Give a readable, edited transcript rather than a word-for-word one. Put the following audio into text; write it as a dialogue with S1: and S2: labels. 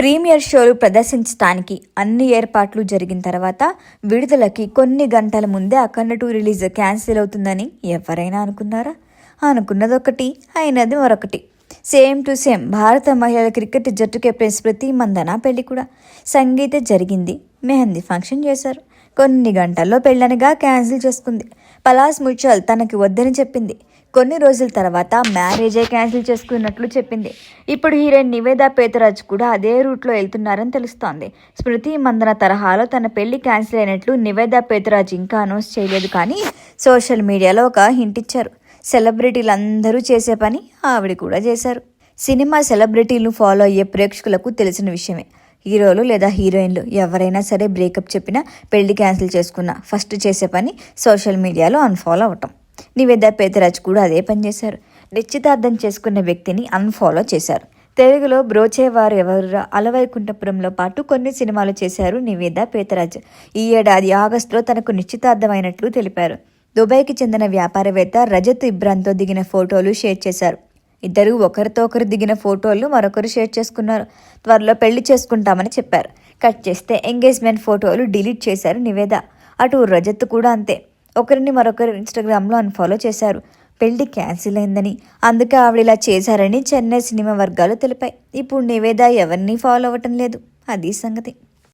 S1: Premier షోలు ప్రదర్శించడానికి అన్ని ఏర్పాట్లు జరిగిన తర్వాత విడుదలకి కొన్ని గంటల ముందే అఖండ 2 రిలీజ్ క్యాన్సిల్ అవుతుందని ఎవరైనా అనుకున్నారా? అనుకున్నదొకటి, అయినది మరొకటి. సేమ్ టు సేమ్ భారత మహిళల క్రికెట్ జట్టు కెప్టెన్ స్మృతి మందన పెళ్లి కూడా. సంగీత జరిగింది, మెహందీ ఫంక్షన్ చేశారు. కొన్ని గంటల్లో పెళ్ళనిగా క్యాన్సిల్ చేసుకుంది. పలాస్ ముచ్చల్ తనకి వద్దని చెప్పింది. కొన్ని రోజుల తర్వాత మ్యారేజే క్యాన్సిల్ చేసుకున్నట్లు చెప్పింది. ఇప్పుడు హీరోయిన్ నివేదా పేతురాజ్ కూడా అదే రూట్లో వెళ్తున్నారని తెలుస్తోంది. స్మృతి మందన తరహాలో తన పెళ్లి క్యాన్సిల్ అయినట్లు నివేదా పేతురాజ్ ఇంకా అనౌన్స్ చేయలేదు, కానీ సోషల్ మీడియాలో ఒక హింట్ ఇచ్చారు. సెలబ్రిటీలందరూ చేసే పని ఆవిడ కూడా చేశారు. సినిమా సెలబ్రిటీలను ఫాలో అయ్యే ప్రేక్షకులకు తెలిసిన విషయమే. హీరోలు లేదా హీరోయిన్లు ఎవరైనా సరే బ్రేకప్ చెప్పినా, పెళ్లి క్యాన్సిల్ చేసుకున్నా ఫస్ట్ చేసే పని సోషల్ మీడియాలో అన్ఫాలో అవటం. నివేదా పేతురాజ్ కూడా అదే పని చేశారు. నిశ్చితార్థం చేసుకున్న వ్యక్తిని అన్ఫాలో చేశారు. తెలుగులో బ్రోచేవారు ఎవరురా, అలవైకుంఠపురంలో పాటు కొన్ని సినిమాలు చేశారు నివేదా పేతురాజ్. ఈ ఏడాది ఆగస్టులో తనకు నిశ్చితార్థమైనట్లు తెలిపారు. దుబాయ్కి చెందిన వ్యాపారవేత్త రజత్ ఇబ్రాన్తో దిగిన ఫోటోలు షేర్ చేశారు. ఇద్దరు ఒకరితో ఒకరు దిగిన ఫోటోలు మరొకరు షేర్ చేసుకున్నారు. త్వరలో పెళ్లి చేసుకుంటామని చెప్పారు. కట్ చేస్తే ఎంగేజ్మెంట్ ఫోటోలు డిలీట్ చేశారు నివేదా. అటు రజత్ కూడా అంతే. ఒకరిని మరొకరు ఇన్స్టాగ్రామ్లో అన్ఫాలో చేశారు. పెళ్లి క్యాన్సిల్ అయిందని, అందుకే ఆవిడ ఇలా చేశారని చెన్నై సినిమా వర్గాలు తెలిపాయి. ఇప్పుడు నివేదా ఎవరిని ఫాలో అవ్వటం లేదు. అది సంగతి.